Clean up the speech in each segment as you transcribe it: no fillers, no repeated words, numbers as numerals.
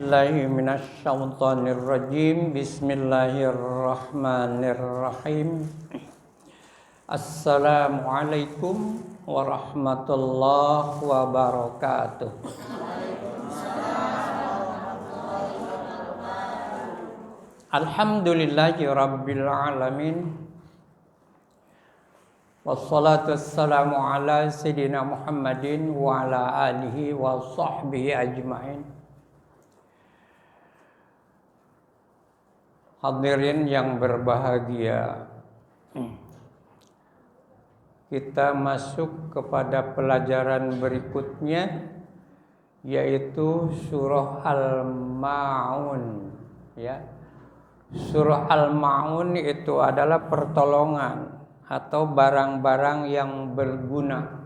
Billahi minasyaitonir rajim. Bismillahirrahmanirrahim. Assalamualaikum warahmatullahi wabarakatuh. Alhamdulillahi rabbil alamin. Wassalatu wassalamu ala sayyidina Muhammadin wa ala alihi wa sahbihi ajmain. Hadirin yang berbahagia, kita masuk kepada pelajaran berikutnya, yaitu surah Al-Ma'un. Ya, surah Al-Ma'un itu adalah pertolongan atau barang-barang yang berguna.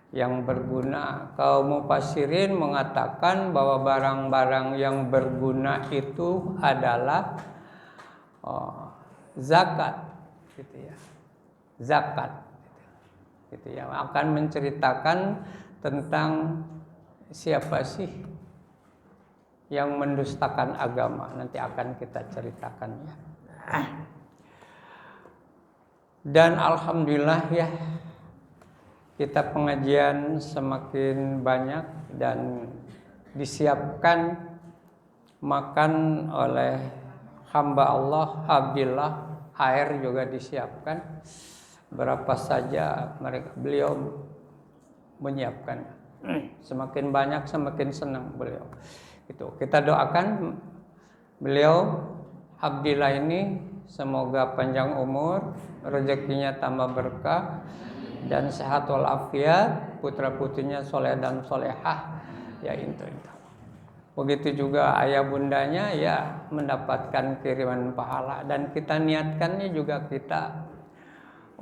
Yang berguna. Kaum mufassirin mengatakan bahwa barang-barang yang berguna itu adalah zakat, gitu ya. Zakat, gitu ya. Akan menceritakan tentang siapa sih yang mendustakan agama. Nanti akan kita ceritakan ya. Dan alhamdulillah ya, kita pengajian semakin banyak dan disiapkan makan oleh hamba Allah, Abdillah. Air juga disiapkan. Berapa saja beliau menyiapkan. Semakin banyak semakin senang beliau. Itu kita doakan beliau Abdillah ini semoga panjang umur, rezekinya tambah berkah dan sehat walafiat, putra-putrinya soleh dan solehah, ya itu. Begitu juga ayah bundanya ya mendapatkan kiriman pahala, dan kita niatkannya juga kita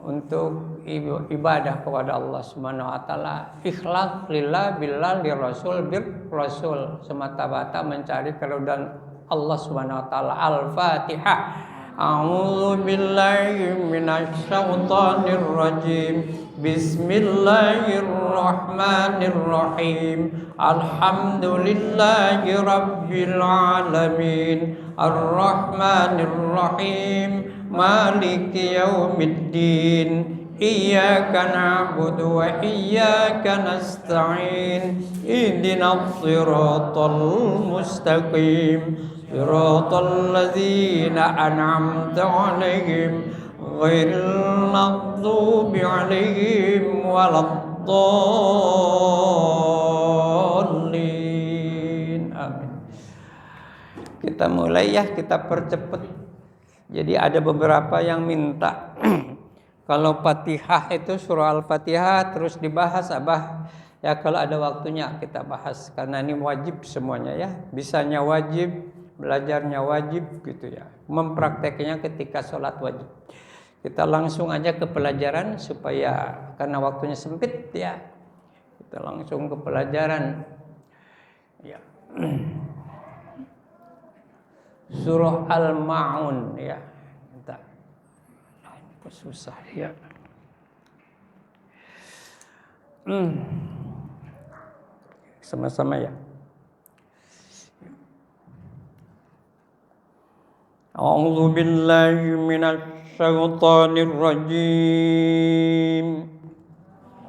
untuk ibadah kepada Allah Subhanahu wa taala, ikhlas lillah billah li rasul bir rasul, semata-mata mencari keridhaan Allah Subhanahu wa taala. Al-Fatihah. A'udzu billahi minasyaitonir rajim. Bismillahirrahmanirrahim. Alhamdulillahi rabbil alamin. Arrahmanirrahim. Maliki yaumiddin. Iyyaka na'budu wa iyyaka nasta'in. Ihdinas siratal mustaqim. Siratal ladzina an'amta 'alaihim ghairil maghdubi 'alaihim waladdallin. Amin. Kita mulai ya, kita percepat. Jadi ada beberapa yang minta kalau Fatihah itu surah Al-Fatihah terus dibahas Abah. Ya kalau ada waktunya kita bahas, karena ini wajib semuanya ya. Bisanya wajib, belajarnya wajib gitu ya. Memprakteknya ketika sholat wajib. Kita langsung aja ke pelajaran supaya karena waktunya sempit ya. Kita langsung ke pelajaran. Ya. Surah Al-Ma'un ya. Entah. Ini susah ya. Sama-sama ya. A'udzu billahi minasy syaithanir rajim.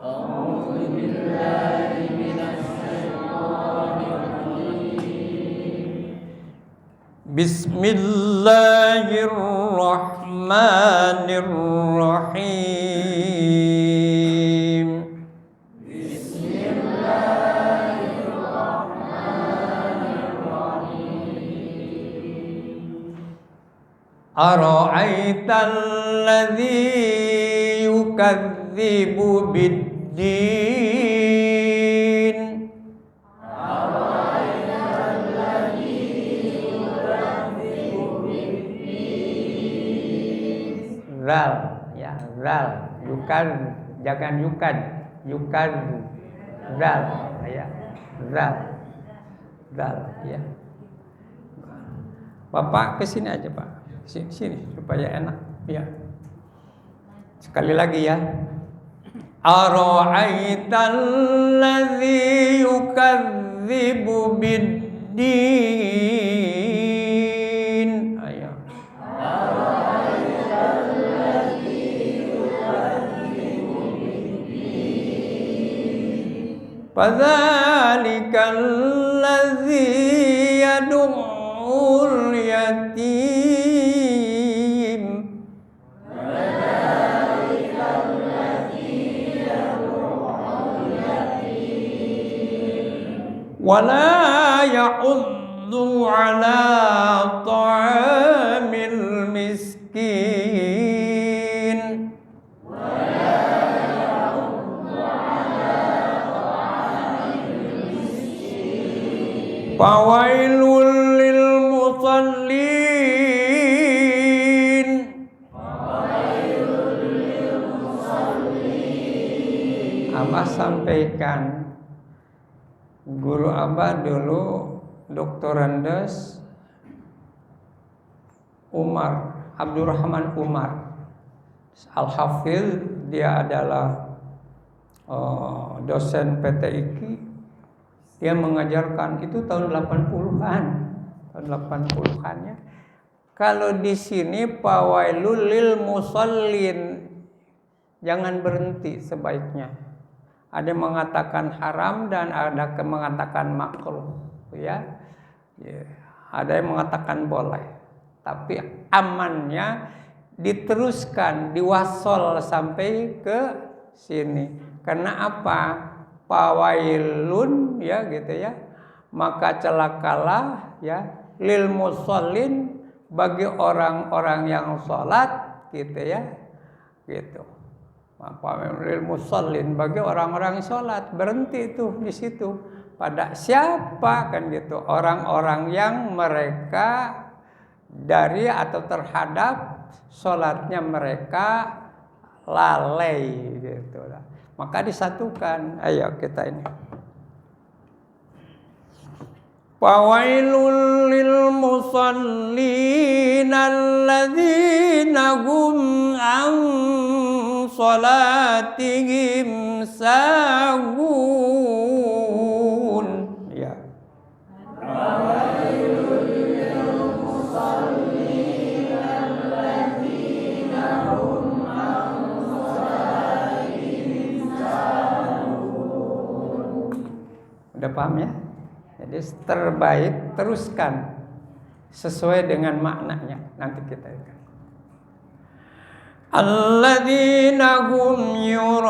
A'udzu billahi minasy syaithanir rajim. Bismillahirrahmanirrahim. Ara'aital ladzi yukadzibu biddin. Ara'aital ladzi yukadzibu biddin. Zal ya, zal. Yukan, jangan yukan. Yukan. Zal ya. Zal. Zal ya. Bapak kesini aja Pak. Sini supaya enak ya. Sekali lagi ya. Ara'aital ladzi yukadzibu biddin. biddin. Ayo. Fadzalikal ladzi yad'ul yatim. Wala ya'uddu ala ta'amil miskin. Fawailul lil musallin. Abah sampaikan, guru Abah dulu Dr. Andes Umar, Abdurrahman Umar Al-Hafidh. Dia adalah dosen PTIQ. Dia mengajarkan itu tahun 80-an. Tahun 80-an ya. Kalau di sini fawailul lil musallin, jangan berhenti sebaiknya. Ada yang mengatakan haram dan ada yang mengatakan makruh, ya. Ada yang mengatakan boleh. Tapi amannya diteruskan, diwasol sampai ke sini. Karena apa? Fawailun, ya gitu ya. Maka celakalah ya lil musallin, bagi orang-orang yang sholat, gitu ya. Gitu. Lil musallin, bagi orang-orang yang sholat. Berhenti itu di situ. Pada siapa kan gitu? Orang-orang yang mereka dari atau terhadap sholatnya mereka lalai gitu lah. Maka disatukan. Ayo kita ini. Fawailul lil musallin alladzina hum an salatihim sahun. Ya. Fawailul lil musallin alladzina hum an salatihim sahun. Udah paham ya? Jadi terbaik teruskan sesuai dengan maknanya. Nanti kita lihat. Alladzina hum yura'un.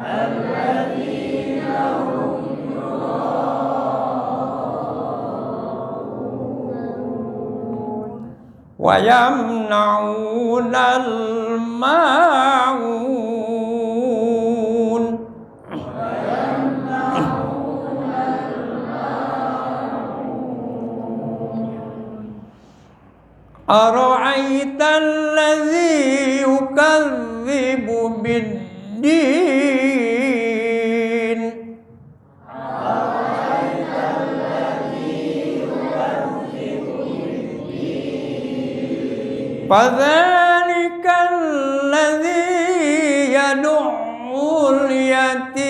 Alladzina hum yura'un wa yamna'unal ma'un. Ara'aita alladzi yukadzibu biddin. Ara'aita alladzi yukadzibu biddin. Fadzalikal ladzi yad'ul yatim.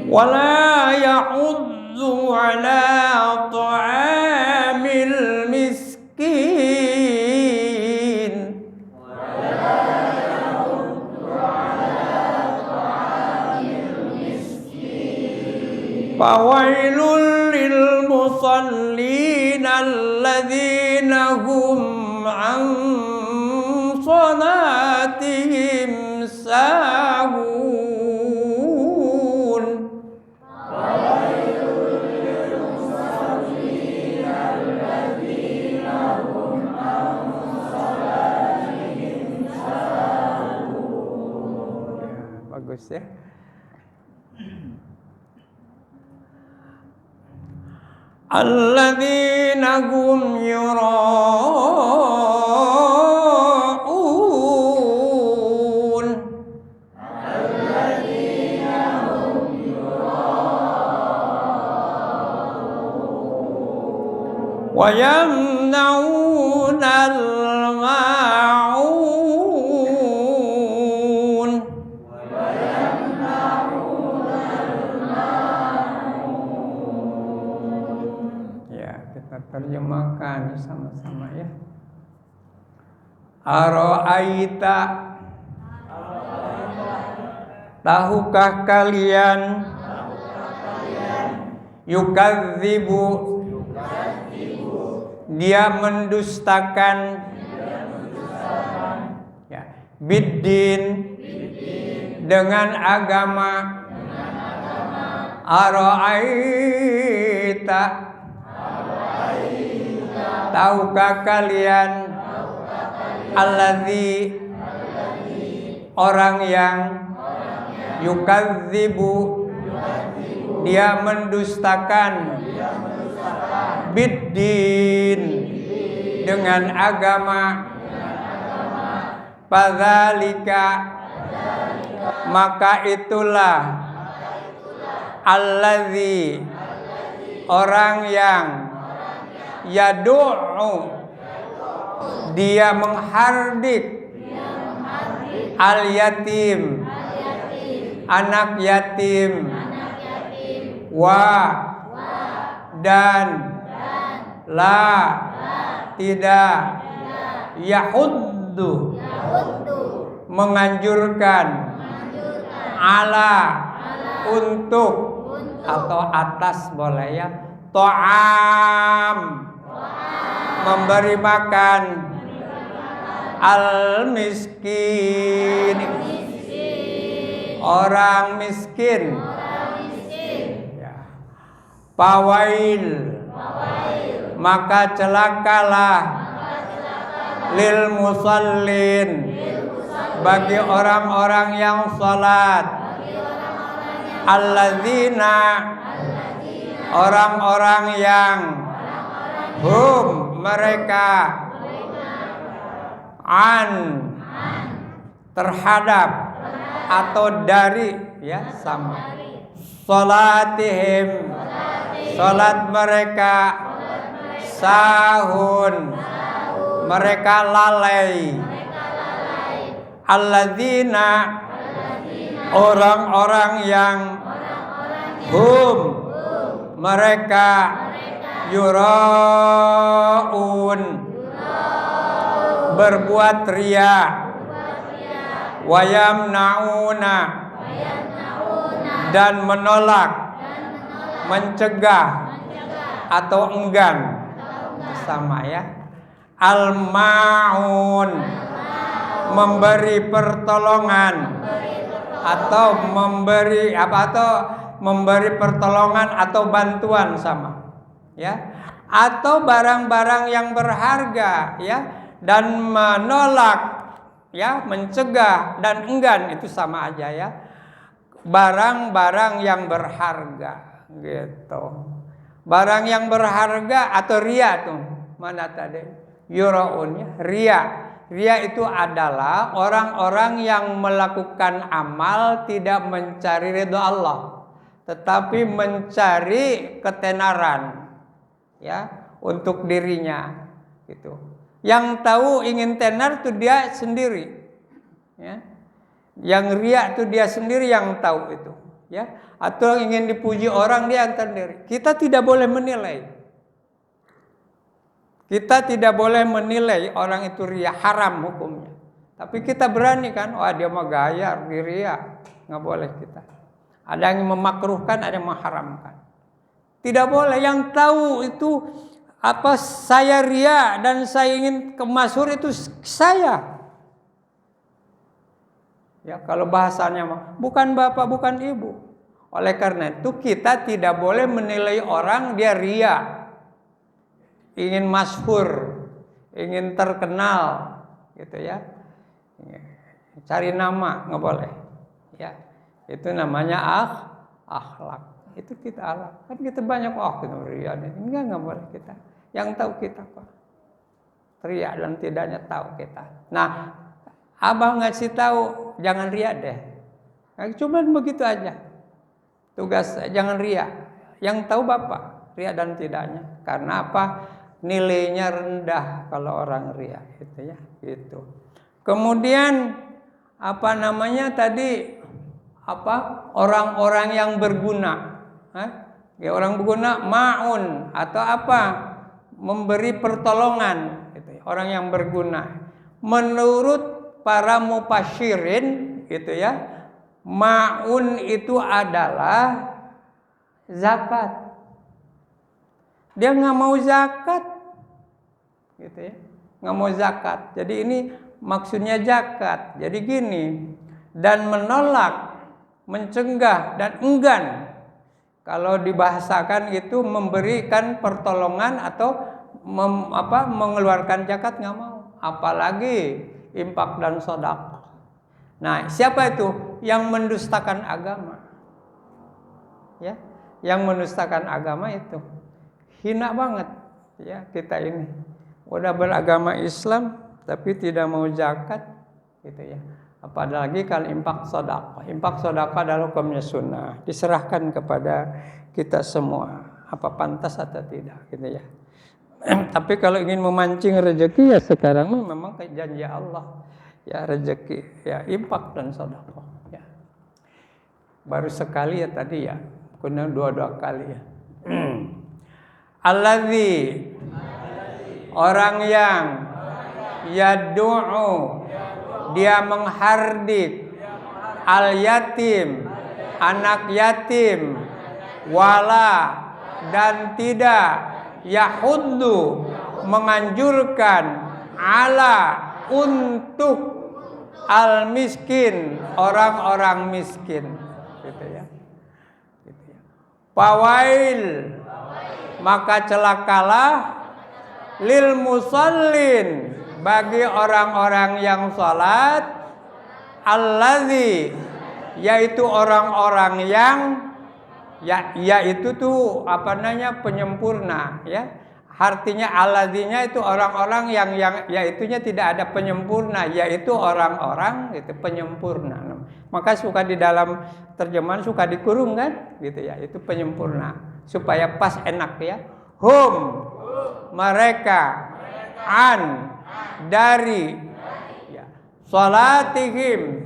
Wala ya'udzu ala ta'amil miskin. Wala ya'udzu ala ta'amil miskin. Fawailul lil musallin alladzina hum an salatihim sahun. Bagus ya. Alladzina hum yura'un. Alladzina hum yura'un. wa yamna'unal ma'un. Ya, kita terjemahkan sama-sama ya. Ara'aita, tahukah kalian, yukadzibu, dia mendustakan, ya, biddin, dengan agama. Ara'aita, tahukah kalian, alladzi, orang yang, yukadzibu, dia mendustakan, biddin, dengan agama. Fadzalika, maka itulah, alladzi, orang yang, yad'u, dia menghardik, al yatim, anak yatim, wa, dan, la, tidak, yahuddu, menganjurkan, ala, untuk, atau atas boleh ya, ta'am, memberi makan, al miskin, orang miskin. Ya. Fawail, maka celakalah, lil musallin, bagi orang-orang yang salat, alladzina, orang-orang yang, hum, mereka, an, terhadap, atau dari, ya sama, salatihim, salat mereka, sahun, mereka lalai, alladzina, orang-orang yang, hum, mereka, yuraun, berbuat ria, wayamnauna, dan menolak, mencegah, atau enggan, sama ya, al-ma'un, memberi pertolongan, atau memberi apa, atau memberi pertolongan atau bantuan, sama ya, atau barang-barang yang berharga ya, dan menolak ya, mencegah dan enggan, itu sama aja ya, barang-barang yang berharga gitu. Barang yang berharga atau ria tuh mana tadi, yuraun ya, ria. Ria itu adalah orang-orang yang melakukan amal tidak mencari ridha Allah, tetapi mencari ketenaran ya untuk dirinya gitu. Yang tahu ingin tenar itu dia sendiri ya. Yang ria itu dia sendiri yang tahu itu ya, atau ingin dipuji orang dia sendiri. Kita tidak boleh menilai. Kita tidak boleh menilai orang itu ria, haram hukumnya. Tapi kita berani kan, wah dia mah gaya, ria, nggak boleh kita. Ada yang memakruhkan, ada yang mengharamkan. Tidak boleh. Yang tahu itu apa, saya ria dan saya ingin kemasyhur itu saya. Ya kalau bahasanya mah bukan bapak, bukan ibu. Oleh karena itu kita tidak boleh menilai orang dia ria, ingin masyhur, ingin terkenal, gitu ya. Cari nama nggak boleh, ya. Itu namanya akhlak. Itu kita akhlak. Kan kita banyak kita ria, nggak boleh kita. Yang tahu kita kok. Ria dan tidaknya tahu kita. Nah, abang ngasih tahu jangan ria deh. Cuma begitu aja. Tugas jangan ria. Yang tahu bapak ria dan tidaknya. Karena apa? nilainya rendah kalau orang riya gitu ya, gitu. Kemudian apa namanya tadi, apa, orang-orang yang berguna, ya, orang berguna, ma'un atau apa, memberi pertolongan gitu ya, orang yang berguna. Menurut para mufasyirin gitu ya, ma'un itu adalah zakat. Dia nggak mau zakat, gitu ya, nggak mau zakat. Jadi ini maksudnya zakat. Jadi gini, dan menolak, mencegah dan enggan. Kalau dibahasakan itu memberikan pertolongan atau mengeluarkan zakat nggak mau. Apalagi infak dan sedekah. Nah, siapa itu yang mendustakan agama? Ya, yang mendustakan agama itu hina banget ya kita ini. Udah beragama Islam tapi tidak mau zakat gitu ya. Apalagi kalau infak sedekah. Infak sedekah adalah hukumnya sunnah, diserahkan kepada kita semua apa pantas atau tidak gitu ya. Tapi kalau ingin memancing rezeki ya sekarang memang janji Allah ya, rezeki ya infak dan sedekah ya. Baru sekali ya tadi ya, kemudian dua kali ya. Allazi, orang yang yad'u, dia menghardik, al yatim, anak yatim, wala, dan tidak yahuddu, menganjurkan, ala, untuk al miskin, orang-orang miskin gitu ya. Gitu ya. Fawail, maka celakalah, lil musallin, bagi orang-orang yang salat, allazi, yaitu orang-orang yang yaitu tuh apa namanya penyempurna ya. Artinya allazinya itu orang-orang yang yaitunya tidak ada penyempurna, yaitu orang-orang itu penyempurna. Maka suka di dalam terjemahan suka dikurung kan gitu ya, itu penyempurna supaya pas enak ya. Hum, mereka, an, dari ya, salatihim,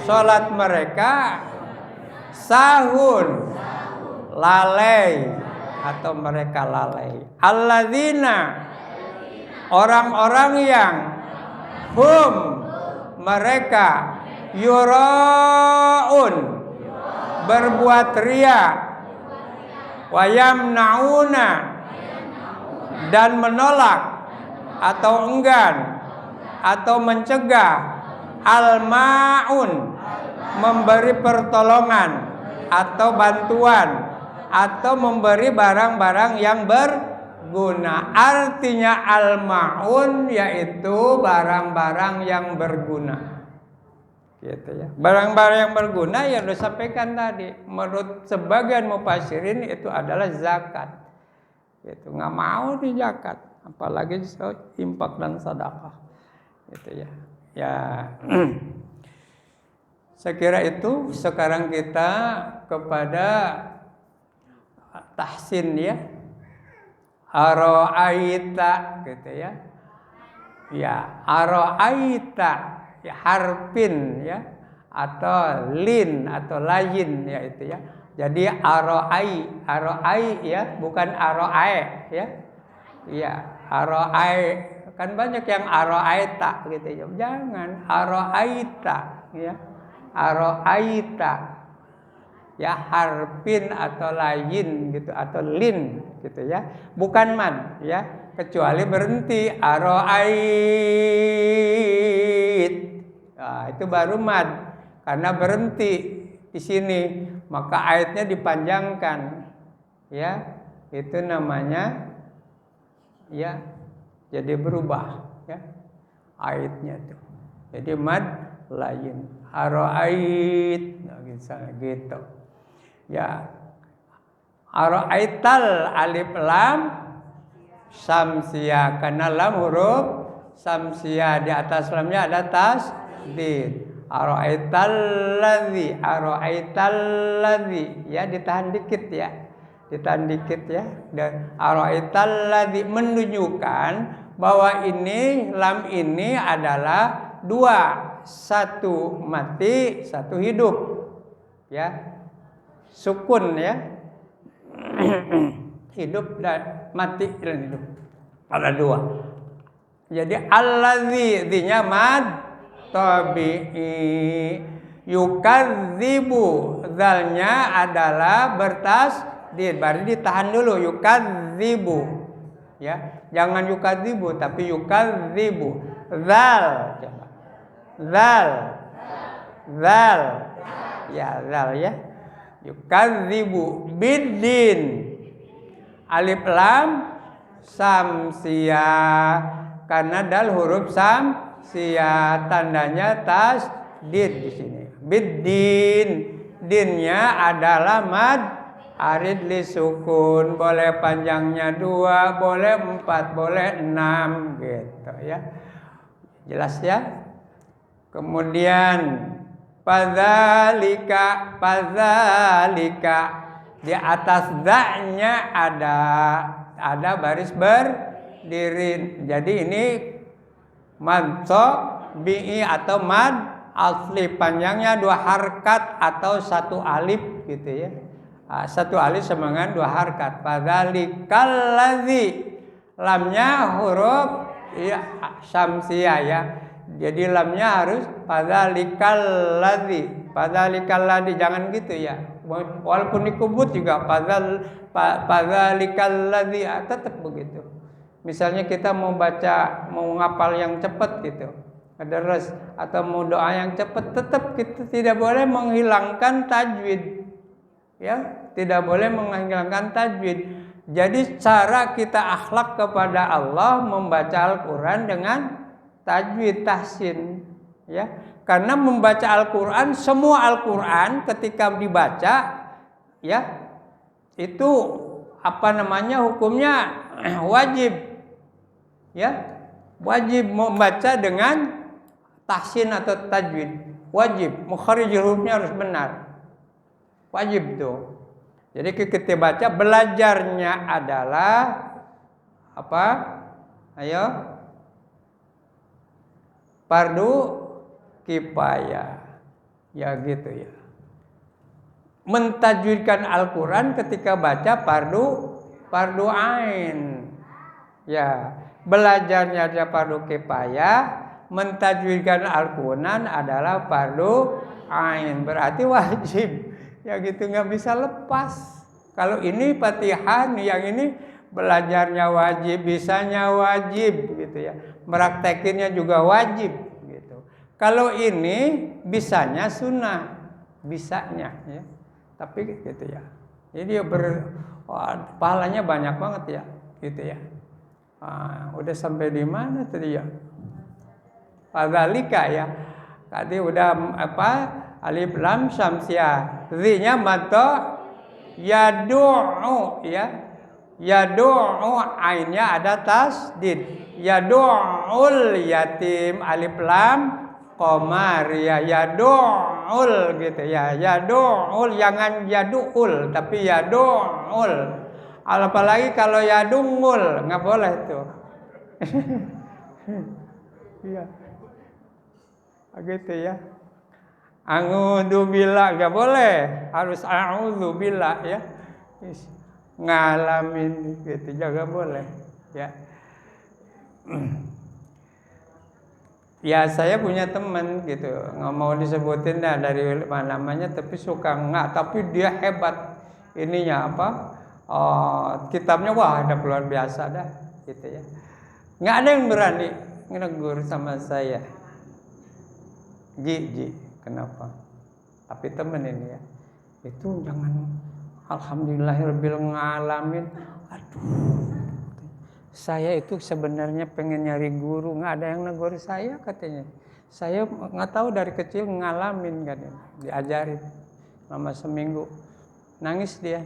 salat mereka, sahun, lalai atau mereka lalai. Alladzina, orang-orang yang, hum, mereka, yuraun, berbuat riya, wayamnauna, dan menolak atau enggan atau mencegah, al-ma'un, memberi pertolongan atau bantuan atau memberi barang-barang yang berguna. Artinya al-ma'un yaitu barang-barang yang berguna. Gitu ya. Barang-barang yang berguna yang disampaikan tadi menurut sebagian mufassirin itu adalah zakat. Gitu, nggak mau di zakat, apalagi infak dan sedekah. Gitu ya. Ya. Saya kira itu sekarang kita kepada tahsin ya. Ara'aita gitu ya. Ya, ara'aita ya, harfin ya, atau lin atau lain ya itu ya. Jadi ara'ai ya, bukan ara'ai ya. Iya, ara'ai kan banyak yang ara'aita gitu ya. Jangan ara'aita ya. Ara'aita ya, harfin atau lain gitu atau lin gitu ya, bukan mad ya, kecuali berhenti ara'ait. Nah, itu baru mad karena berhenti di sini, maka aitnya dipanjangkan ya, itu namanya ya, jadi berubah ya aitnya tuh, jadi mad lain ara'ait misalnya gitu ya. Ara'aital alif lam samsia, karena lam huruf samsia, di atas lamnya ada tasdid. Ara'aital ladzi ya, ditahan dikit ya. ditahan dikit ya. Dan ara'aital ladzi menunjukkan bahwa ini lam ini adalah dua, satu mati, satu hidup. Ya. Sukun ya. Hidup dan mati dan hidup. Ada dua. Jadi allazi dinya mad tabi'i, yukadzibu zalnya adalah bertasdid, berarti ditahan dulu yukadzibu ya, jangan yukadzibu tapi yukadzibu. Zal coba, zal ya, zal ya, yukadzibu biddin, alif lam samsia karena dal huruf samsia, tandanya tasdid di sini. Biddin, dinnya adalah mad arid li sukun, boleh panjangnya 2, boleh 4, boleh 6 gitu ya. Jelas ya? Kemudian padzalika di atas za-nya ada baris berdiri. Jadi ini mad tabi'i atau mad asli, panjangnya 2 harkat atau 1 alif gitu ya. 1 alif sama dengan 2 harkat. Padzalikal ladzi, lamnya huruf ya syamsiah ya. Jadi lamnya harus padzalikal ladzi, jangan gitu ya. Walaupun dikubut juga padzalikal ladzi tetap begitu. Misalnya kita mau baca, mau ngapal yang cepat gitu, ada res atau mau doa yang cepat, tetap kita tidak boleh menghilangkan tajwid. Ya, tidak boleh menghilangkan tajwid. Jadi cara kita akhlak kepada Allah membaca Al-Qur'an dengan tajwid tahsin, ya. Karena membaca Al-Qur'an, semua Al-Qur'an ketika dibaca ya, itu hukumnya wajib. Ya, wajib membaca dengan tahsin atau tajwid. Wajib, mukharijul hurufnya harus benar. Wajib tuh. Jadi kita baca, belajarnya adalah apa? Ayo. Fardu kifayah. Ya gitu ya. Mentajwidkan Al-Qur'an ketika baca fardu ain. Ya, belajarnya ada fardu kifayah, mentajwidkan Al-Qur'an adalah fardu ain, berarti wajib. Ya gitu, nggak bisa lepas. Kalau ini Fatihah, yang ini belajarnya wajib, bisanya wajib gitu ya. Meraktekinnya juga wajib gitu. Kalau ini bisanya sunnah, bisanya ya. Tapi gitu ya. Jadi pahalanya banyak banget ya, gitu ya. Udah sampai di mana tadi ya? Padzalika ya. Tadi udah alif lam syamsiah. Zi-nya mata yadu'u ya. Yadu'u, ainnya ada tasdid. Yadu'ul yatim, alif lam qamar ya. Yadu'ul gitu ya. Yadu'ul, jangan yadu'ul tapi yadu'ul. Apalagi kalau yadungul, nggak boleh tuh. Iya. Gitu ya. A'udzubillah nggak boleh, harus a'udzubillah ya. Ngalamin gitu juga boleh ya. Ya saya punya teman gitu, nggak mau disebutin dah dari mana namanya, tapi suka tapi dia hebat ininya kitabnya wah ada luar biasa dah gitu ya. Nggak ada yang berani negur sama saya. Ji, kenapa? Tapi temen ini ya, itu jangan alhamdulillahirabbil alamin. Aduh, saya itu sebenarnya pengen nyari guru, nggak ada yang negur saya katanya. Saya nggak tahu dari kecil ngalamin katanya, diajarin selama seminggu, nangis dia.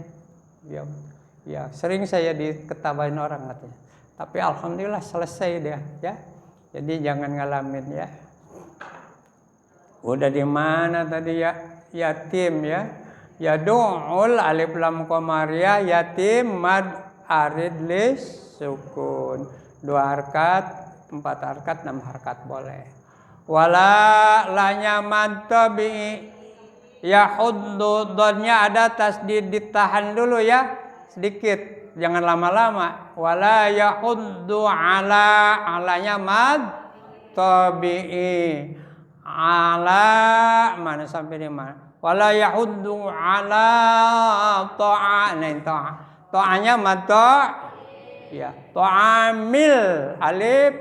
Ya sering saya diketawain orang katanya. Tapi alhamdulillah selesai dia ya. Jadi jangan ngalamin ya. Udah di mana tadi ya? Yatim ya. Yad'ul alif lam qamariyah yatim mad arid lis sukun. 2 harkat, 4 harkat, 6 harkat boleh. Wala lanya mad tabi'i yahuddu, dhannya ada tasdid, ditahan dulu ya sedikit, jangan lama-lama. Wala yahuddu ala, alanya mad tabi'i. Ala mana sampai di mana? Wala yahuddu ala ta'a. Nah, ta'a. Ta'anya mad ta'. Ya, ta'amil alif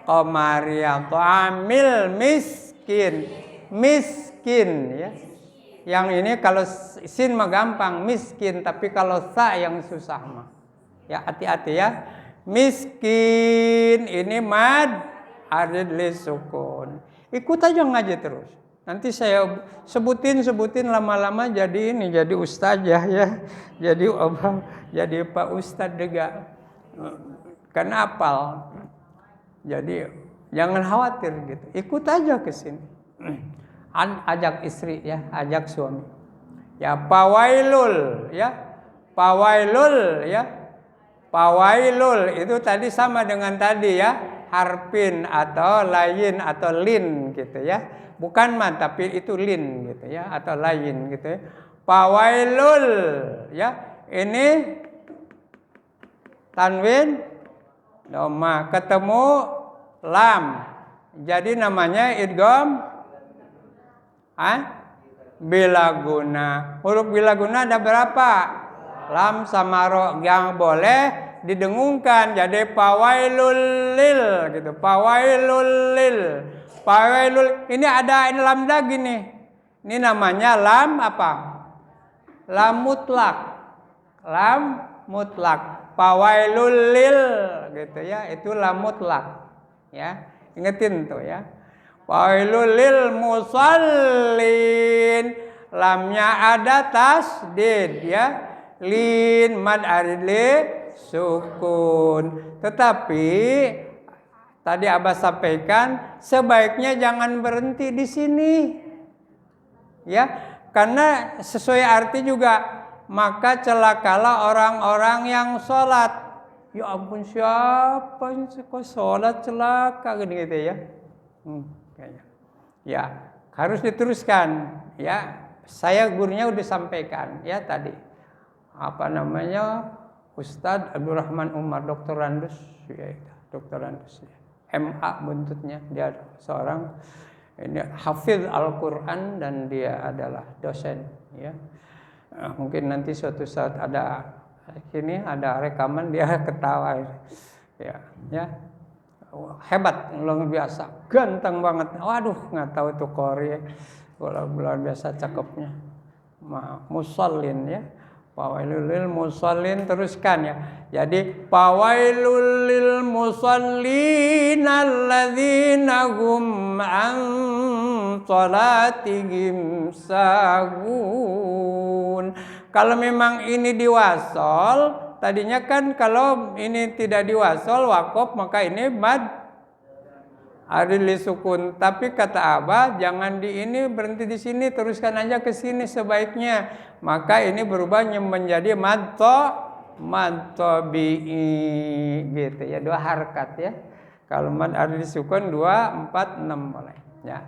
qamariyah. Ta'amil miskin. Miskin ya. Yang ini kalau sin mah gampang miskin, tapi kalau sa yang susah mah. Ya, hati-hati ya. Miskin ini mad arid lis sukun. Ikut aja ngaji terus. Nanti saya sebutin lama-lama jadi ini, jadi ustazah ya. Jadi Pak Ustadz juga. Karena apal. Jadi jangan khawatir gitu. Ikut aja ke sini. Ajak istri ya, ajak suami. Ya, pawailul ya. Pawailul ya. Pawailul itu tadi sama dengan tadi ya. Harfin atau lain atau lin gitu ya. Bukan mad tapi itu lin gitu ya, atau lain gitu ya. Pawailul ya. Ini tanwin doma ketemu lam. Jadi namanya idgham bilaguna. Huruf bilaguna ada berapa? Lam sama ro yang boleh didengungkan jadi pawailul lil gitu. Pawailul lil. Pawailul ini ada lam lagi nih. Ini namanya lam apa? Lam mutlak. Lam mutlak. Pawailul lil gitu ya. Itu lam mutlak. Ya, ingetin tuh ya. Pawailul lil musallin. Lamnya ada tasdid ya. Lin mad arid li sukun. Tetapi tadi Abah sampaikan sebaiknya jangan berhenti di sini. Ya, karena sesuai arti juga, maka celakalah orang-orang yang sholat. Ya ampun, siapa yang kok sholat celaka gitu ya. Ya, harus diteruskan ya. Saya gurunya udah sampaikan ya tadi. Apa namanya? Ustadz Abdurrahman Umar, doktorandus ya, doktorandus ya. MA buntutnya, dia seorang ini hafiz Al-Qur'an dan dia adalah dosen ya. Mungkin nanti suatu saat ada sini ada rekaman dia ketawa ya. Hebat, luar biasa, ganteng banget. Waduh, nggak tahu tuh Korea. Luar biasa cakepnya. Musallin ya. Pawailul lil musallin, teruskan ya. Jadi pawailul lil musallin alladzina hum an salatihim sahun. Kalau memang ini diwasol, tadinya kan kalau ini tidak diwasol waqaf maka ini mad arid li sukun. Tapi kata Abah jangan di ini berhenti di sini, teruskan aja ke sini sebaiknya. Maka ini berubah menjadi mad tabi'i gitu ya, 2 harkat ya. Kalau mad arid li sukun 2, 4, 6 boleh ya.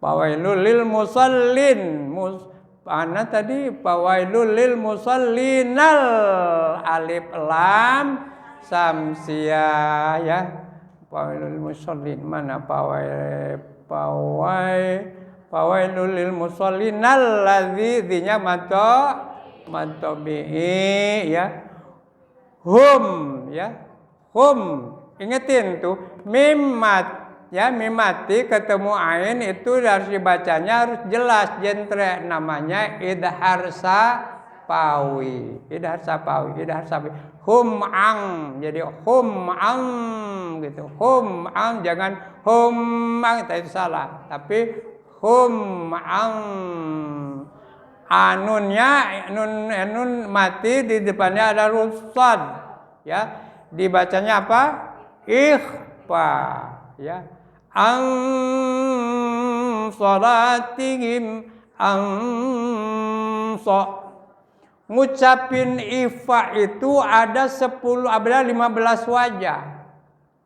Pawailul lil musallin ana tadi pawailul lil musallinal alif lam samsiah ya. Pawailul musallin mana pawailul lil musallinal ladzi dinya matabi'i ya. Hum ya. Hum ingetin tuh mimat ya, mimati ketemu ain itu harus dibacanya harus jelas jentre, namanya idhar sapawi. Idhar sapawi. Hum ang. Jadi hum ang gitu. Hum ang, jangan hum ang, itu salah. Tapi hum ang. Anunnya nun mati di depannya ada rusad ya. Dibacanya apa? Ikhfa ya. An salatihim an Ngucapin ifa itu ada 15 wajah.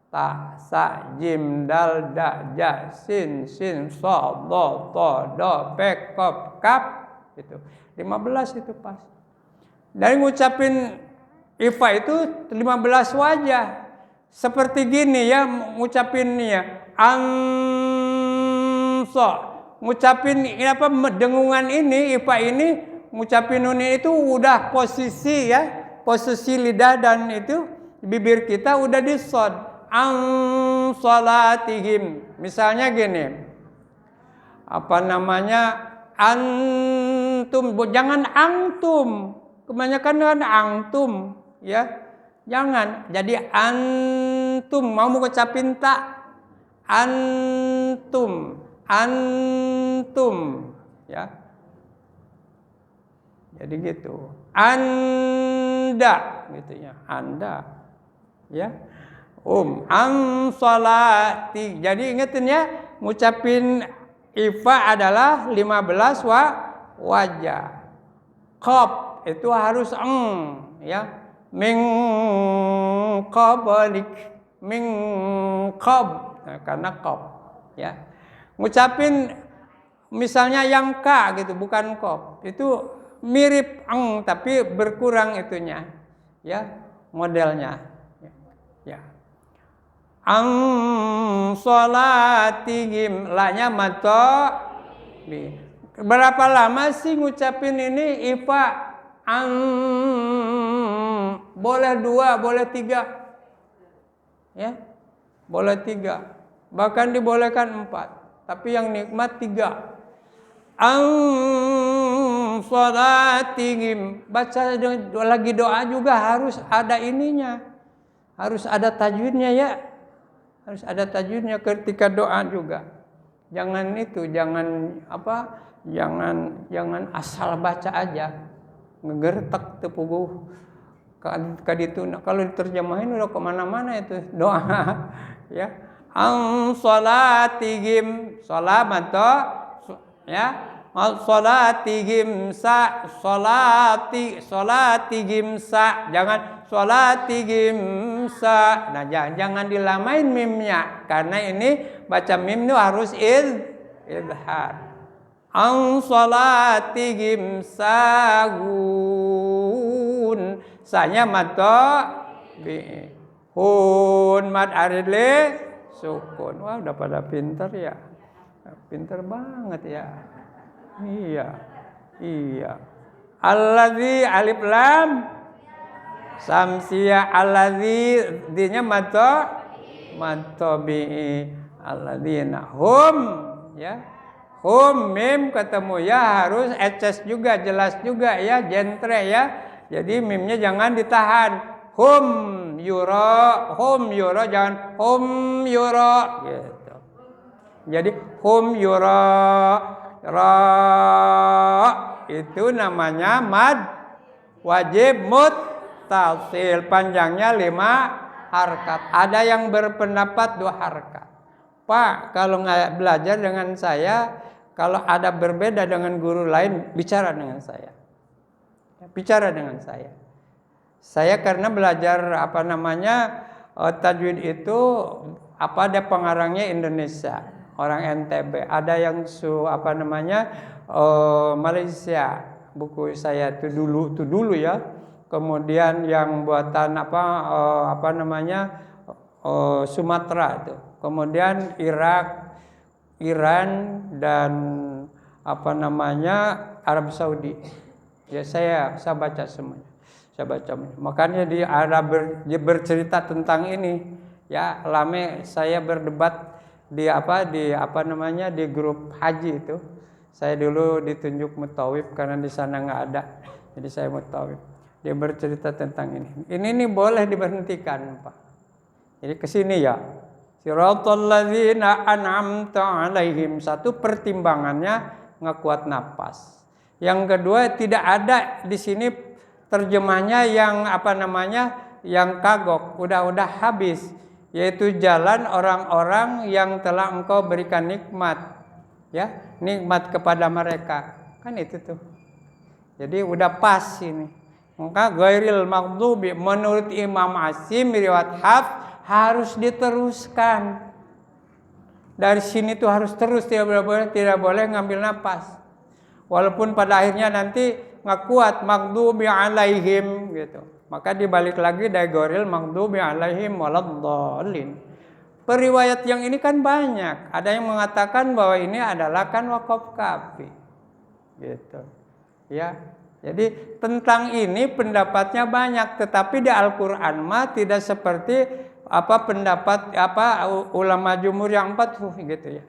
Ta, sa, jim, dal, da, ja, sin, so, do, to, do, pe, kop, kap. Itu 15 itu pas. Dari ngucapin ifa itu 15 wajah. Seperti gini ya ngucapinnya. Anso. Ngucapin apa dengungan ini, ifa ini, ngucapin nun itu udah posisi ya. Posisi lidah dan itu bibir kita udah di shod. Salatihim. Misalnya gini. Apa namanya? Antum, jangan antum. Kebanyakan kan angtum, ya. Jangan. Jadi antum mau ngucapin tak. Antum, ya. Jadi gitu. Anda, gitu ya. Anda, ya. Salati. Jadi ingetin ya, ngucapin ifa adalah 15 wajah. Qab itu harus ya. Min qablik, min qab, nah, karena qab, ya. Ngucapin misalnya yang ka gitu, bukan qab. Itu mirip tapi berkurang itunya, ya, modelnya. Ya. Salatihim, la-nya mato. Berapa lama sih ngucapin ini ifa? Boleh 2, boleh 3. Ya. Boleh 3. Bahkan dibolehkan 4. Tapi yang nikmat 3. Salatihim. Baca lagi doa juga harus ada ininya. Harus ada tajwidnya ya. Harus ada tajwidnya ketika doa juga. Jangan itu, jangan apa? Jangan asal baca aja. Ngegertek tepuguh. Kaditu kalau diterjemahin udah kemana-mana itu doa. Ya. Salatihim, salamato, ya. Salatihim salatihim jangan salatihim nah jangan dilamain mimnya karena ini baca mim itu harus izhar. Salatihim sahun sanya mato bi hun mad arile sukun. Wah udah pada pinter ya, pinter banget ya. Iya. Allazi alif lam samsia allazi dinya mato bi alladzina hum ya. Hum mim ketemu ya harus eces juga jelas juga ya jentre ya. Jadi mimnya jangan ditahan. Hum yuro jangan hum yuro gitu. Jadi hum yuro itu namanya mad wajib muttasil, panjangnya 5 harkat. Ada yang berpendapat 2 harkat. Pak, kalau nggak belajar dengan saya, kalau ada berbeda dengan guru lain, bicara dengan saya. Bicara dengan saya. Saya karena belajar tajwid itu ada pengarangnya Indonesia. Orang NTB, ada yang Malaysia. Buku saya itu dulu ya. Kemudian yang buatan Sumatera itu. Kemudian Irak, Iran dan Arab Saudi. Ya saya baca semuanya. Saya baca. Makanya dia bercerita tentang ini. Ya, lama saya berdebat di grup haji itu. Saya dulu ditunjuk mutawib karena di sana nggak ada. Jadi saya mutawib. Dia bercerita tentang ini. Ini boleh diberhentikan, Pak. Jadi ke sini ya. Siratal ladzina an'amta alaihim. Satu pertimbangannya ngekuat napas. Yang kedua tidak ada di sini terjemahnya yang yang kagok. Udah habis. Yaitu jalan orang-orang yang telah engkau berikan nikmat, ya, nikmat kepada mereka, kan itu tuh, Jadi udah pas ini. Maka ghairil maghdubi menurut Imam Asim riwayat Hafs harus diteruskan. Dari sini tuh harus terus, tidak boleh ngambil napas. Walaupun pada akhirnya nanti nggak kuat maghdubi alaihim gitu. Maka dibalik lagi dari ghairil maghdubi alaihim waladdallin. Periwayat yang ini kan banyak. Ada yang mengatakan bahwa ini adalah kan wakaf kafi. Gitu. Ya. Jadi tentang ini pendapatnya banyak, tetapi di Al-Qur'an mah tidak seperti pendapat ulama jumhur yang 4 gitu ya.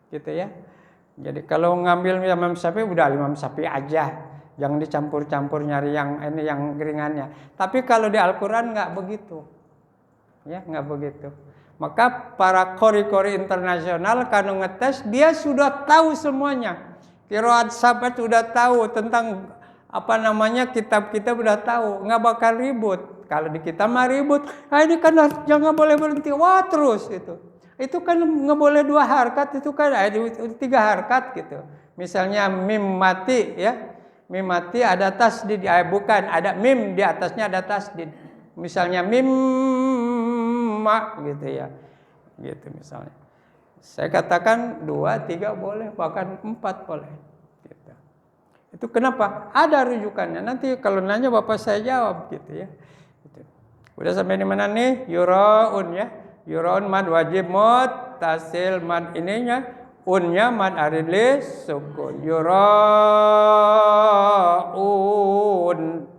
Gitu ya. Jadi kalau ngambil Imam Syafi'i udah Imam Syafi'i aja. Jangan dicampur-campur nyari yang ini yang ringannya. Tapi kalau di Al-Qur'an enggak begitu. Ya, enggak begitu. Maka para qori-qori internasional kalau ngetes dia sudah tahu semuanya. Qiraat sahabat sudah tahu tentang kitab-kitab udah tahu, enggak bakal ribut. Kalau di kita mah ribut, ini kan jangan boleh berhenti, wah terus itu. Itu kan nggak boleh 2 harkat, itu kan 3 harkat gitu. Misalnya mim mati ya, mim mati ada tasdid, bukan ada mim di atasnya ada tasdid. Misalnya mim ma gitu ya, gitu misalnya. Saya katakan 2, 3 boleh, bahkan 4 boleh. Gitu. Itu kenapa? Ada rujukannya. Nanti kalau nanya bapak saya jawab gitu ya. Udah sampai di mana nih? Yuraun ya. Yuraun mad wajib muttasil, mad ininya unnya mad aridli sukun. Yuraun.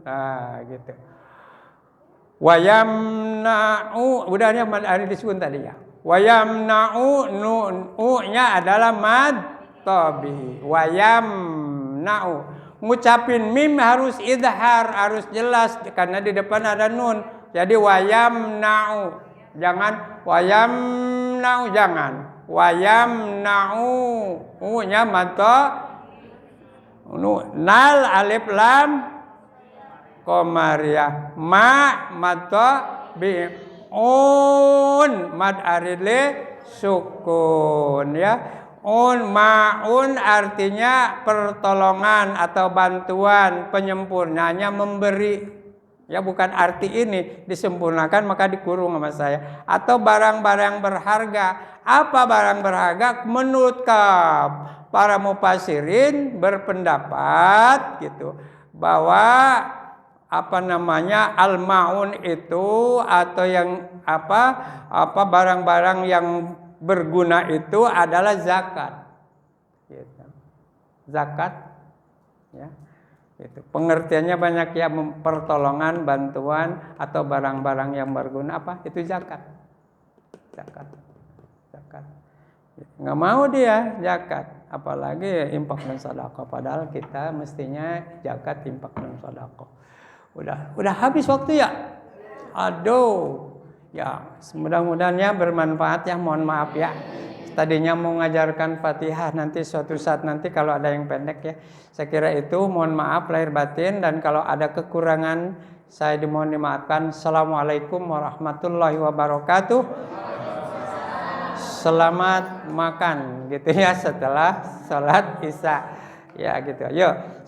Nah, gitu. Wayamna'u udahnya mad aridli sukun tadi ya. Wayamna'u nun u-nya adalah mad tabi. Wayamna'u. Ngucapin mim harus idhar, harus jelas karena di depan ada nun. Jadi wayamna'u, jangan wayamna'u, jangan wayamna'u, u-nya mata nal alif lam qamariyah, ma mata bi un mad aridli sukun ya. Ma'un artinya pertolongan atau bantuan, penyempurnanya memberi. Ya bukan arti ini disempurnakan maka dikurung sama saya. Atau barang-barang berharga. Apa barang berharga? Menurut para mufassirin berpendapat gitu bahwa al-maun itu atau yang barang-barang yang berguna itu adalah zakat. Gitu. Zakat ya. Itu pengertiannya banyak ya, pertolongan, bantuan atau barang-barang yang berguna itu zakat. Zakat. Nggak mau dia zakat, apalagi infak dan sedekah. Padahal kita mestinya zakat, infak dan sedekah. Udah habis waktu ya. Aduh. Ya, mudah-mudahan bermanfaat ya. Mohon maaf ya. Tadinya mau ngajarkan Fatihah nanti suatu saat nanti kalau ada yang pendek ya. Saya kira itu, mohon maaf lahir batin, dan kalau ada kekurangan saya dimohon dimaafkan. Assalamualaikum warahmatullahi wabarakatuh. Selamat makan gitu ya setelah sholat Isya. Ya gitu. Yuk.